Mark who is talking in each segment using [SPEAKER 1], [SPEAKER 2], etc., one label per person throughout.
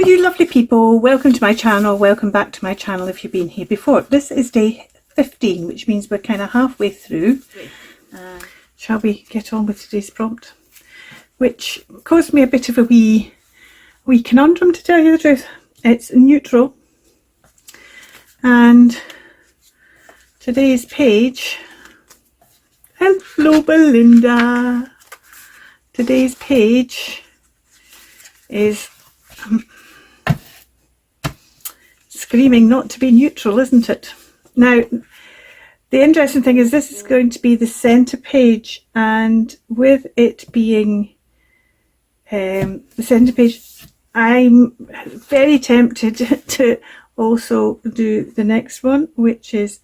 [SPEAKER 1] you lovely people, welcome to my channel, welcome back to my channel if you've been here before. This is day 15, which means we're kind of halfway through. Shall we get on with today's prompt? Which caused me a bit of a wee conundrum, to tell you the truth. It's neutral, and today's page, hello Belinda, today's page is screaming not to be neutral, isn't it? Now, the interesting thing is this is going to be the centre page, and with it being the centre page, I'm very tempted to also do the next one, which is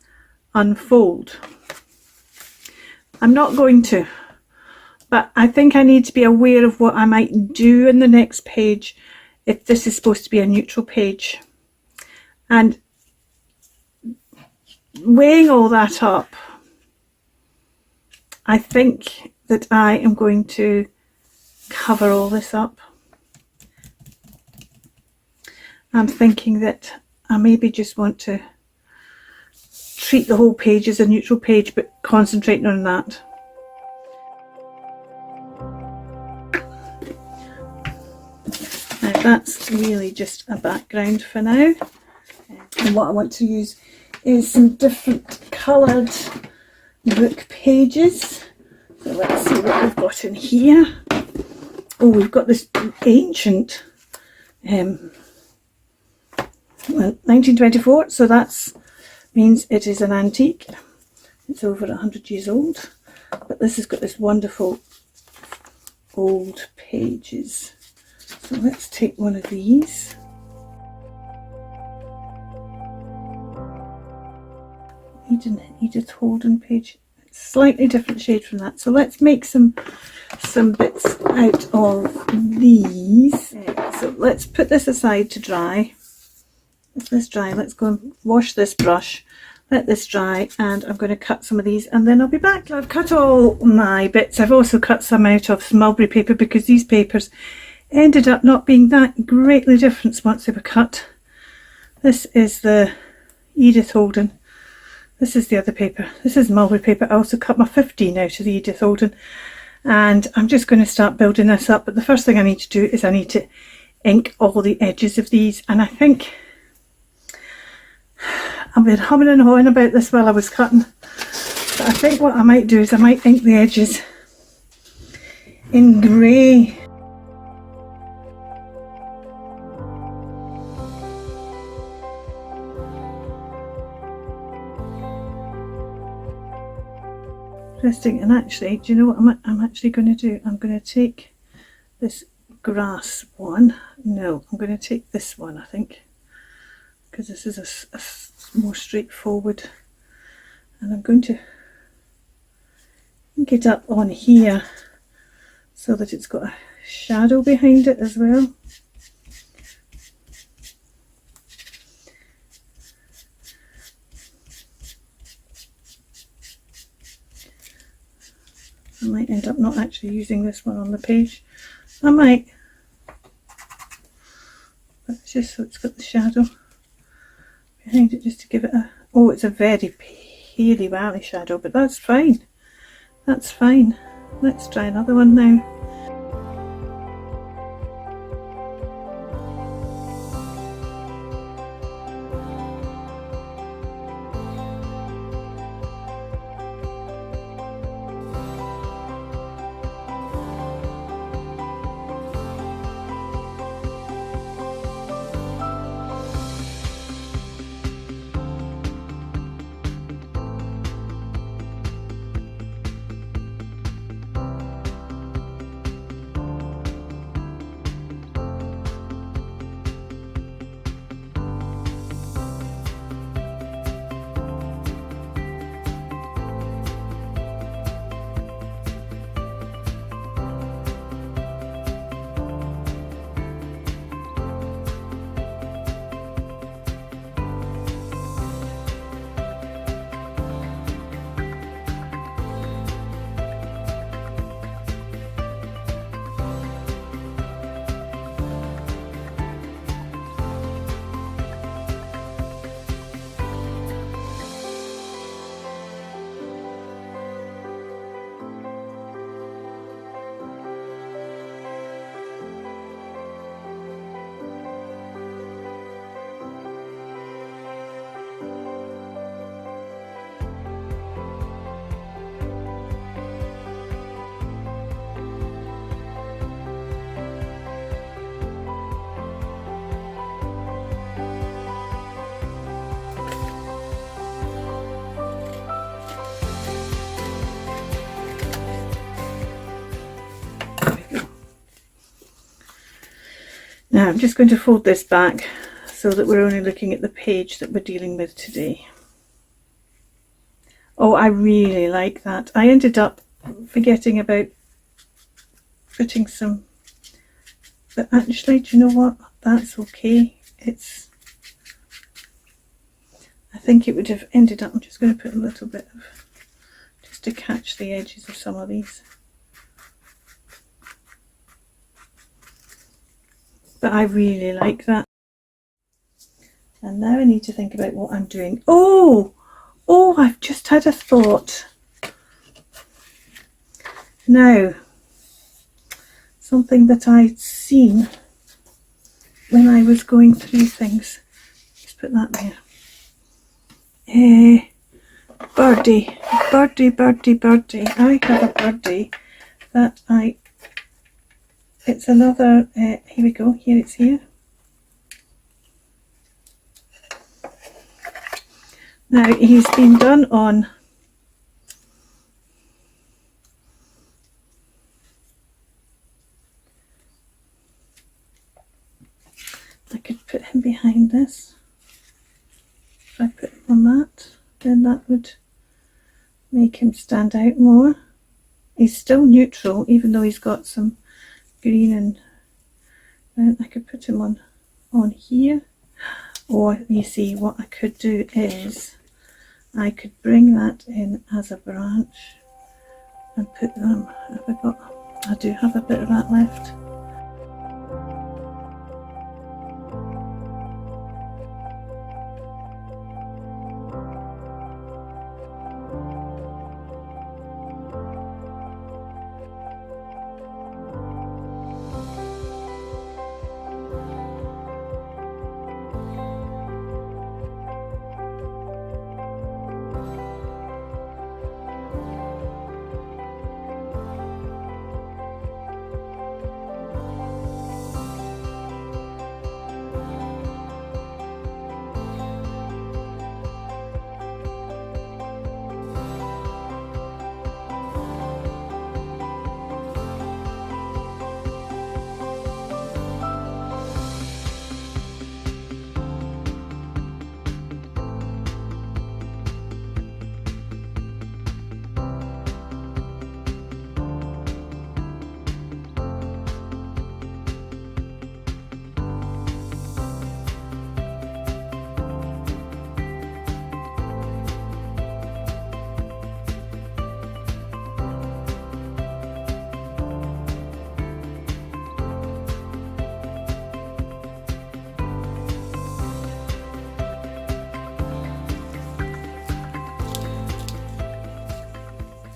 [SPEAKER 1] unfold. I'm not going to, but I think I need to be aware of what I might do in the next page if this is supposed to be a neutral page. And weighing all that up, I think that I am going to cover all this up. I'm thinking that I maybe just want to treat the whole page as a neutral page, but concentrating on that. Now that's really just a background for now. And what I want to use is some different coloured book pages. So let's see what we've got in here. Oh, we've got this ancient 1924, so that means it is an antique. It's over 100 years old, but this has got this wonderful old pages. So let's take one of these. Edith Holden page, slightly different shade from that. So let's make some bits out of these. So let's put this aside to dry. Let this dry. Let's go and wash this brush. Let this dry, and I'm going to cut some of these and then I'll be back. I've cut all my bits. I've also cut some out of mulberry paper because these papers ended up not being that greatly different once they were cut. This is the Edith Holden. This is the other paper. This is mulberry paper. I also cut my 15 out of the Edith Holden, and I'm just going to start building this up. But the first thing I need to do is I need to ink all the edges of these, and I think I've been humming and hawing about this while I was cutting, but I think what I might do is I might ink the edges in grey. Interesting. And actually, do you know what I'm actually going to do? I'm going to take this grass one. No, I'm going to take this one, I think, because this is a more straightforward, and I'm going to ink it up on here so that it's got a shadow behind it as well. I might end up not actually using this one on the page. I might, but it's just so it's got the shadow behind it, just to give it a, oh, it's a very paley valley shadow, but that's fine. That's fine. Let's try another one now. Now I'm just going to fold this back so that we're only looking at the page that we're dealing with today. Oh, I really like that. I ended up forgetting about putting some, but actually, do you know what? That's okay. I think it would have ended up, I'm just going to put a little bit of, just to catch the edges of some of these. But I really like that. And now I need to think about what I'm doing. Oh, I've just had a thought. Now, something that I'd seen when I was going through things. Just put that there. Birdie. I have a birdie that it's another, here we go, here it's here. Now he's been done on I could put him behind this. If I put him on that, then that would make him stand out more. He's still neutral, even though he's got some green, and then I could put him on here. Or you see, what I could do is I could bring that in as a branch and put them, I do have a bit of that left.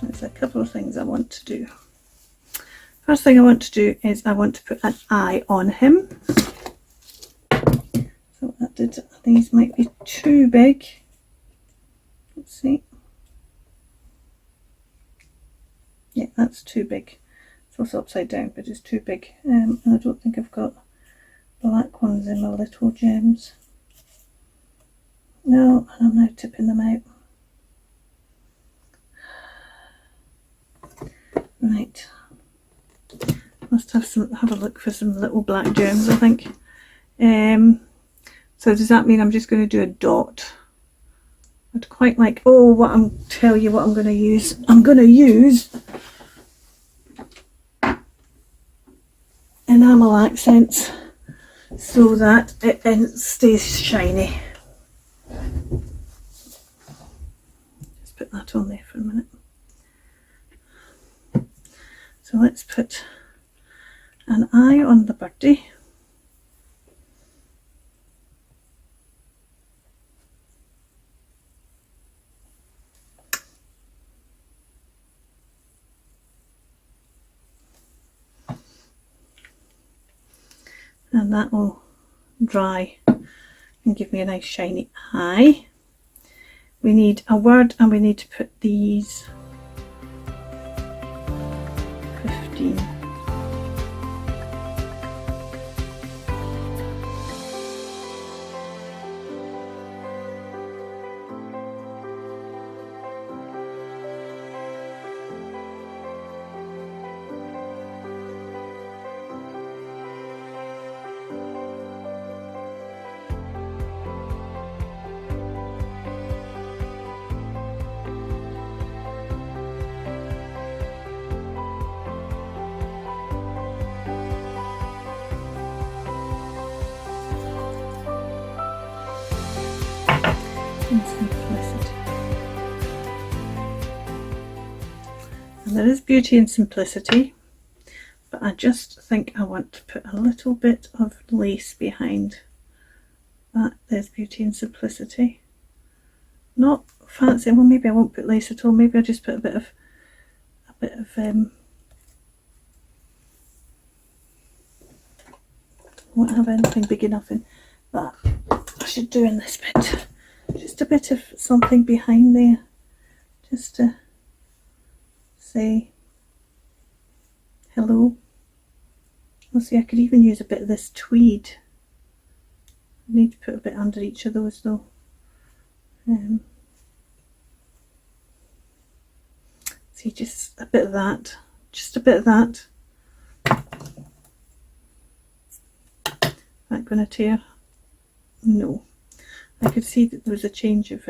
[SPEAKER 1] There's a couple of things I want to do. First thing I want to do is I want to put an eye on him. So these might be too big. Let's see. Yeah, that's too big. It's also upside down, but it's too big. And I don't think I've got black ones in my little gems. No, and I'm now tipping them out. Right. Must have a look for some little black gems, I think. So does that mean I'm just going to do a dot? I'd quite like, tell you what I'm going to use. I'm going to use enamel accents so that it stays shiny. Just put that on there for a minute. So let's put an eye on the birdie. And that will dry and give me a nice shiny eye. We need a word, and we need to put these 15. and simplicity. And there is beauty in simplicity, but I just think I want to put a little bit of lace behind that. There's beauty in simplicity. Not fancy. Well, maybe I won't put lace at all. Maybe I'll just put a bit of won't have anything big enough in that. I should do in this bit just a bit of something behind there, just to say hello. Well, see, I could even use a bit of this tweed. I need to put a bit under each of those though. See, just a bit of that, just a bit of that. Am I going to tear? No. I could see that there was a change of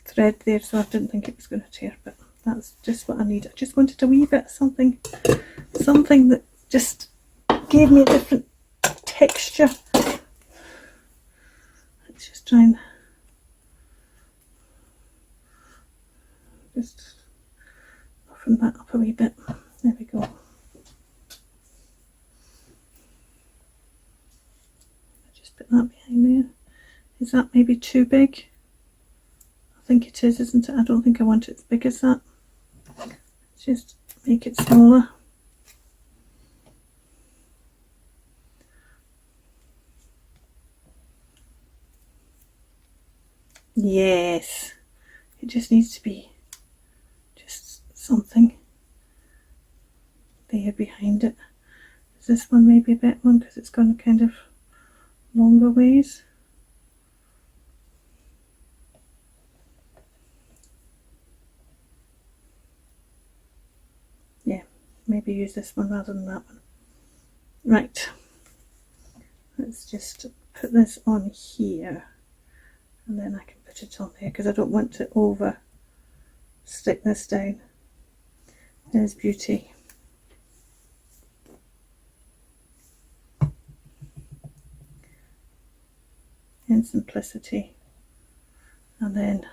[SPEAKER 1] thread there, so I didn't think it was going to tear, but that's just what I need. I just wanted a wee bit of something that just gave me a different texture. Let's just try and just soften that up a wee bit. There we go. Just put that behind there. Is that maybe too big? I think it is, isn't it? I don't think I want it as big as that. Let's just make it smaller. Yes, it just needs to be just something there behind it. Is this one maybe a bit one because it's gone kind of longer ways? Yeah, maybe use this one rather than that one. Right, let's just put this on here and then I can put it on there because I don't want to over stick this down. There's beauty. And simplicity. And then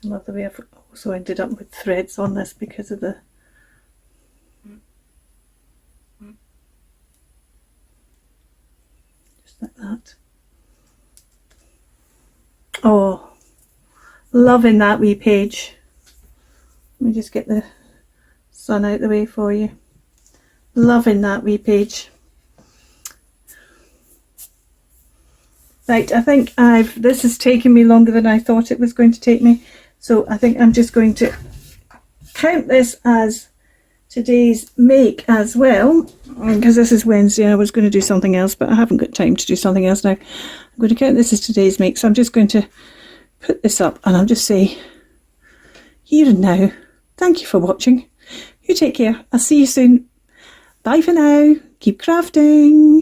[SPEAKER 1] I love the way I've also ended up with threads on this because of the just like that. Oh, loving that wee page. Let me just get the sun out the way for you. Loving that wee page. Right, I think this has taken me longer than I thought it was going to take me. So I think I'm just going to count this as today's make as well, because this is Wednesday. I was going to do something else, but I haven't got time to do something else now. I'm going to count this as today's make, so I'm just going to put this up and I'll just say here and now, thank you for watching. You take care. I'll see you soon. Bye for now. Keep crafting.